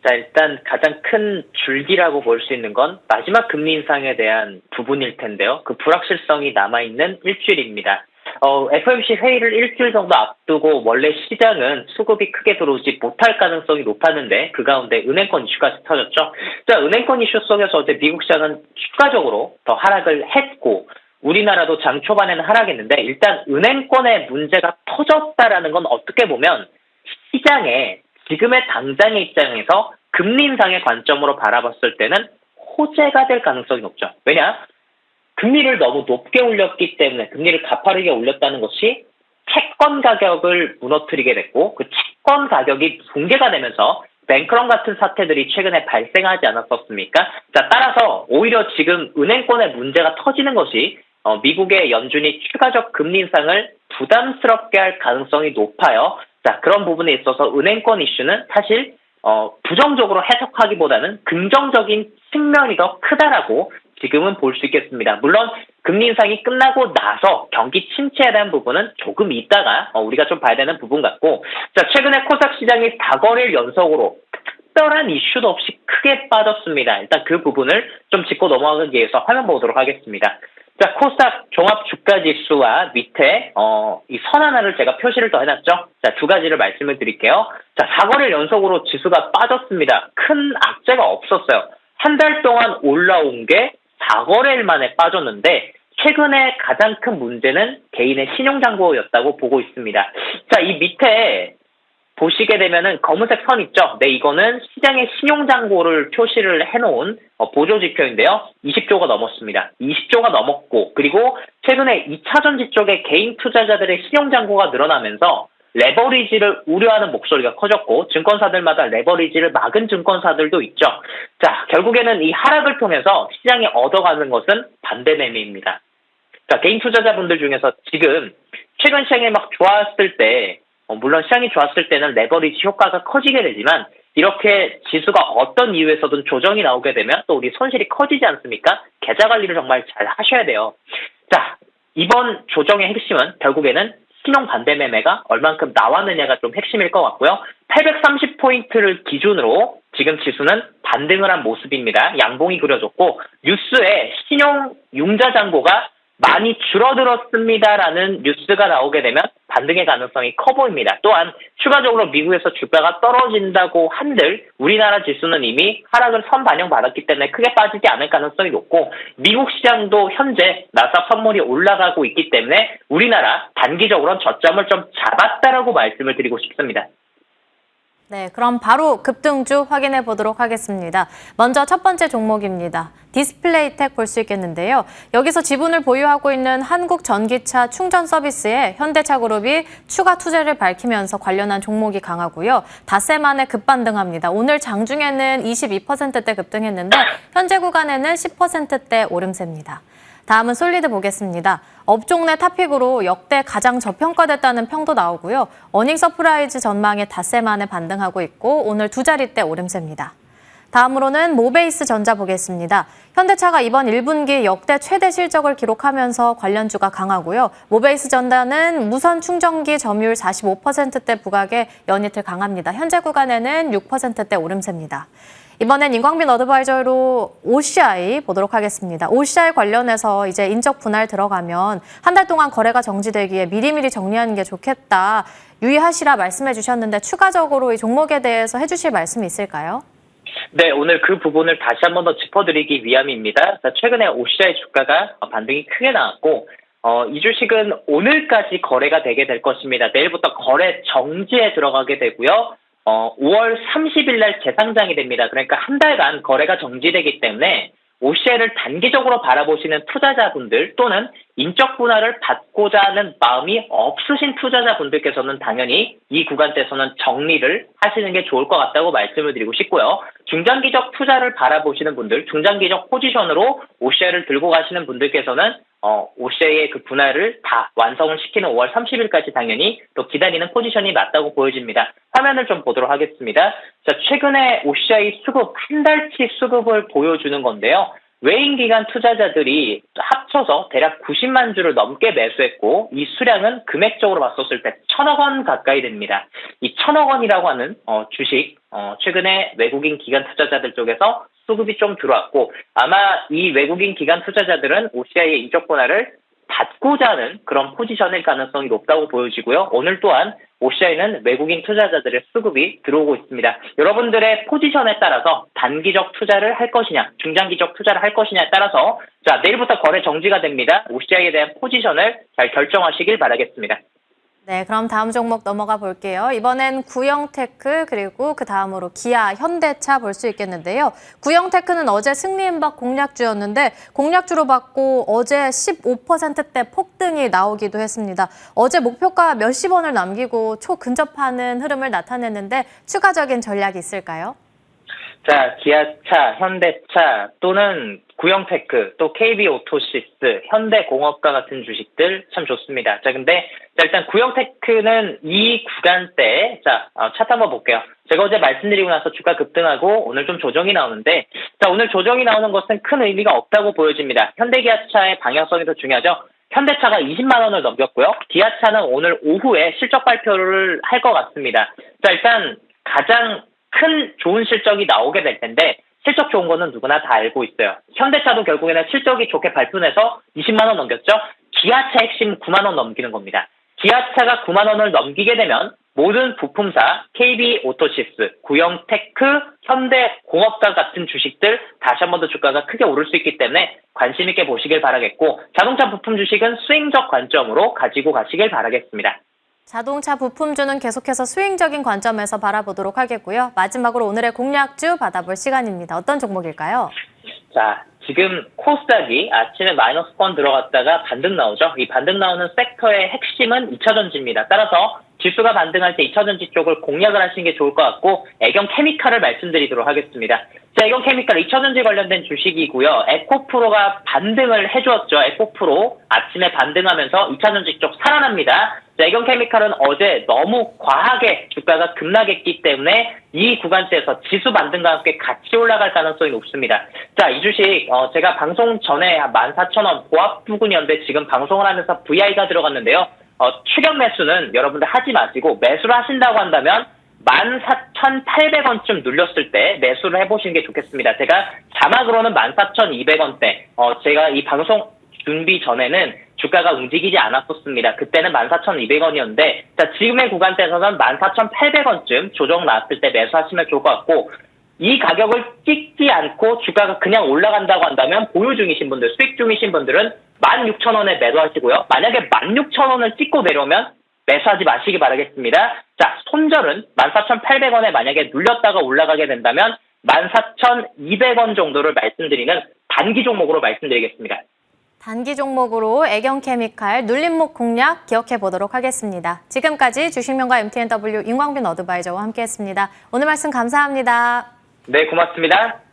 자, 일단 가장 큰 줄기라고 볼 수 있는 건 마지막 금리 인상에 대한 부분일 텐데요. 그 불확실성이 남아있는 일주일입니다. FOMC 회의를 일주일 정도 앞두고 원래 시장은 수급이 크게 들어오지 못할 가능성이 높았는데 그 가운데 은행권 이슈가 터졌죠. 자, 은행권 이슈 속에서 어제 미국 시장은 추가적으로 더 하락을 했고 우리나라도 장 초반에는 하락했는데 일단 은행권의 문제가 터졌다라는 건 어떻게 보면 시장에 지금의 당장의 입장에서 금리 인상의 관점으로 바라봤을 때는 호재가 될 가능성이 높죠. 왜냐? 금리를 너무 높게 올렸기 때문에 금리를 가파르게 올렸다는 것이 채권 가격을 무너뜨리게 됐고 그 채권 가격이 붕괴가 되면서 뱅크런 같은 사태들이 최근에 발생하지 않았었습니까? 자, 따라서 오히려 지금 은행권의 문제가 터지는 것이 미국의 연준이 추가적 금리 인상을 부담스럽게 할 가능성이 높아요. 자, 그런 부분에 있어서 은행권 이슈는 사실 부정적으로 해석하기보다는 긍정적인 측면이 더 크다라고 지금은 볼 수 있겠습니다. 물론 금리 인상이 끝나고 나서 경기 침체에 대한 부분은 조금 있다가 우리가 좀 봐야 되는 부분 같고, 자, 최근에 코스닥 시장이 4거래일 연속으로 특별한 이슈도 없이 크게 빠졌습니다. 일단 그 부분을 좀 짚고 넘어가기 위해서 화면 보도록 하겠습니다. 자, 코스닥 종합 주가 지수와 밑에 이 선 하나를 제가 표시를 더 해놨죠. 자, 두 가지를 말씀을 드릴게요. 자, 4거래일 연속으로 지수가 빠졌습니다. 큰 악재가 없었어요. 한 달 동안 올라온 게 4거래일 만에 빠졌는데 최근에 가장 큰 문제는 개인의 신용잔고였다고 보고 있습니다. 자, 이 밑에 보시게 되면은 검은색 선 있죠? 네, 이거는 시장의 신용잔고를 표시를 해놓은 보조지표인데요. 20조가 넘었습니다. 20조가 넘었고, 그리고 최근에 2차전지 쪽에 개인 투자자들의 신용잔고가 늘어나면서 레버리지를 우려하는 목소리가 커졌고 증권사들마다 레버리지를 막은 증권사들도 있죠. 자, 결국에는 이 하락을 통해서 시장이 얻어가는 것은 반대 매매입니다. 자, 개인 투자자분들 중에서 지금 최근 시장이 막 좋았을 때 물론 시장이 좋았을 때는 레버리지 효과가 커지게 되지만 이렇게 지수가 어떤 이유에서든 조정이 나오게 되면 또 우리 손실이 커지지 않습니까? 계좌 관리를 정말 잘 하셔야 돼요. 자, 이번 조정의 핵심은 결국에는 신용 반대 매매가 얼만큼 나왔느냐가 좀 핵심일 것 같고요. 830포인트를 기준으로 지금 지수는 반등을 한 모습입니다. 양봉이 그려졌고 뉴스에 신용 융자 잔고가 많이 줄어들었습니다라는 뉴스가 나오게 되면 반등의 가능성이 커 보입니다. 또한 추가적으로 미국에서 주가가 떨어진다고 한들 우리나라 지수는 이미 하락을 선반영 받았기 때문에 크게 빠지지 않을 가능성이 높고 미국 시장도 현재 나스닥 선물이 올라가고 있기 때문에 우리나라 단기적으로는 저점을 좀 잡았다라고 말씀을 드리고 싶습니다. 네, 그럼 바로 급등주 확인해 보도록 하겠습니다. 먼저 첫 번째 종목입니다. 디스플레이텍 볼 수 있겠는데요. 여기서 지분을 보유하고 있는 한국전기차 충전 서비스에 현대차그룹이 추가 투자를 밝히면서 관련한 종목이 강하고요. 닷새 만에 급반등합니다. 오늘 장중에는 22%대 급등했는데 현재 구간에는 10%대 오름세입니다. 다음은 솔리드 보겠습니다. 업종 내 탑픽으로 역대 가장 저평가됐다는 평도 나오고요. 어닝 서프라이즈 전망에 닷새 만에 반등하고 있고 오늘 두 자릿대 오름세입니다. 다음으로는 모베이스 전자 보겠습니다. 현대차가 이번 1분기 역대 최대 실적을 기록하면서 관련주가 강하고요. 모베이스 전자는 무선 충전기 점유율 45%대 부각에 연이틀 강합니다. 현재 구간에는 6%대 오름세입니다. 이번엔 인광빈 어드바이저로 OCI 보도록 하겠습니다. OCI 관련해서 이제 인적 분할 들어가면 한 달 동안 거래가 정지되기에 미리미리 정리하는 게 좋겠다. 유의하시라 말씀해 주셨는데 추가적으로 이 종목에 대해서 해주실 말씀이 있을까요? 네, 오늘 그 부분을 다시 한 번 더 짚어드리기 위함입니다. 최근에 OCI 주가가 반등이 크게 나왔고 이 주식은 오늘까지 거래가 되게 될 것입니다. 내일부터 거래 정지에 들어가게 되고요. 5월 30일 날 재상장이 됩니다. 그러니까 한 달간 거래가 정지되기 때문에 OCI를 단기적으로 바라보시는 투자자분들 또는 인적 분할을 받고자 하는 마음이 없으신 투자자분들께서는 당연히 이 구간대에서는 정리를 하시는 게 좋을 것 같다고 말씀을 드리고 싶고요. 중장기적 투자를 바라보시는 분들, 중장기적 포지션으로 OCI를 들고 가시는 분들께서는 OCI의 그 분할을 다 완성을 시키는 5월 30일까지 당연히 또 기다리는 포지션이 맞다고 보여집니다. 화면을 좀 보도록 하겠습니다. 자, 최근에 OCI 수급, 한 달치 수급을 보여주는 건데요. 외인 기관 투자자들이 합쳐서 대략 90만 주를 넘게 매수했고 이 수량은 금액적으로 봤었을 때 1,000억 원 가까이 됩니다. 이 1,000억 원이라고 하는 주식 최근에 외국인 기관 투자자들 쪽에서 수급이 좀 들어왔고 아마 이 외국인 기관 투자자들은 OCI의 이적 분할을 받고자 하는 그런 포지션일 가능성이 높다고 보여지고요. 오늘 또한 OCI는 외국인 투자자들의 수급이 들어오고 있습니다. 여러분들의 포지션에 따라서 단기적 투자를 할 것이냐, 중장기적 투자를 할 것이냐에 따라서 자 내일부터 거래 정지가 됩니다. OCI에 대한 포지션을 잘 결정하시길 바라겠습니다. 네, 그럼 다음 종목 넘어가 볼게요. 이번엔 구형테크 그리고 그 다음으로 기아, 현대차 볼 수 있겠는데요. 구형테크는 어제 승리임박 공략주였는데 공략주로 받고 어제 15%대 폭등이 나오기도 했습니다. 어제 목표가 몇십 원을 남기고 초근접하는 흐름을 나타냈는데 추가적인 전략이 있을까요? 자, 기아차, 현대차 또는 구형테크, 또 KB오토시스, 현대공업과 같은 주식들 참 좋습니다. 자, 근데 일단 구형테크는 이 구간대, 차트 한번 볼게요. 제가 어제 말씀드리고 나서 주가 급등하고 오늘 좀 조정이 나오는데, 자, 오늘 조정이 나오는 것은 큰 의미가 없다고 보여집니다. 현대기아차의 방향성이 더 중요하죠. 현대차가 20만 원을 넘겼고요. 기아차는 오늘 오후에 실적 발표를 할 것 같습니다. 자, 일단 가장 큰 좋은 실적이 나오게 될 텐데 실적 좋은 거는 누구나 다 알고 있어요. 현대차도 결국에는 실적이 좋게 발표해서 20만 원 넘겼죠. 기아차 핵심 9만 원 넘기는 겁니다. 기아차가 9만 원을 넘기게 되면 모든 부품사, KB오토시스, 구형테크, 현대공업과 같은 주식들 다시 한 번 더 주가가 크게 오를 수 있기 때문에 관심 있게 보시길 바라겠고 자동차 부품 주식은 스윙적 관점으로 가지고 가시길 바라겠습니다. 자동차 부품주는 계속해서 스윙적인 관점에서 바라보도록 하겠고요. 마지막으로 오늘의 공략주 받아볼 시간입니다. 어떤 종목일까요? 자, 지금 코스닥이 아침에 마이너스권 들어갔다가 반등 나오죠. 이 반등 나오는 섹터의 핵심은 2차전지입니다. 따라서 지수가 반등할 때 2차전지 쪽을 공략을 하시는 게 좋을 것 같고 애경케미칼을 말씀드리도록 하겠습니다. 자, 애경케미칼 2차전지 관련된 주식이고요. 에코프로가 반등을 해주었죠. 에코프로 아침에 반등하면서 2차전지 쪽 살아납니다. 자, 애경케미칼은 어제 너무 과하게 주가가 급락했기 때문에 이 구간대에서 지수 반등과 함께 같이 올라갈 가능성이 높습니다. 자, 이 주식 제가 방송 전에 14,000원 보합 부근이었는데 지금 방송을 하면서 VI가 들어갔는데요. 추격 매수는 여러분들 하지 마시고 매수를 하신다고 한다면 14,800원쯤 눌렸을 때 매수를 해보시는 게 좋겠습니다. 제가 자막으로는 14,200원대 제가 이 방송 준비 전에는 주가가 움직이지 않았었습니다. 그때는 14,200원이었는데 자 지금의 구간대에서는 14,800원쯤 조정 나왔을 때 매수하시면 좋을 것 같고 이 가격을 찍지 않고 주가가 그냥 올라간다고 한다면 보유 중이신 분들, 수익 중이신 분들은 16,000원에 매도하시고요. 만약에 16,000원을 찍고 내려오면 매수하지 마시기 바라겠습니다. 자, 손절은 14,800원에 만약에 눌렸다가 올라가게 된다면 14,200원 정도를 말씀드리는 단기 종목으로 말씀드리겠습니다. 단기 종목으로 애경케미칼 눌림목 공략 기억해 보도록 하겠습니다. 지금까지 주식명가 MTNW 임광빈 어드바이저와 함께했습니다. 오늘 말씀 감사합니다. 네, 고맙습니다.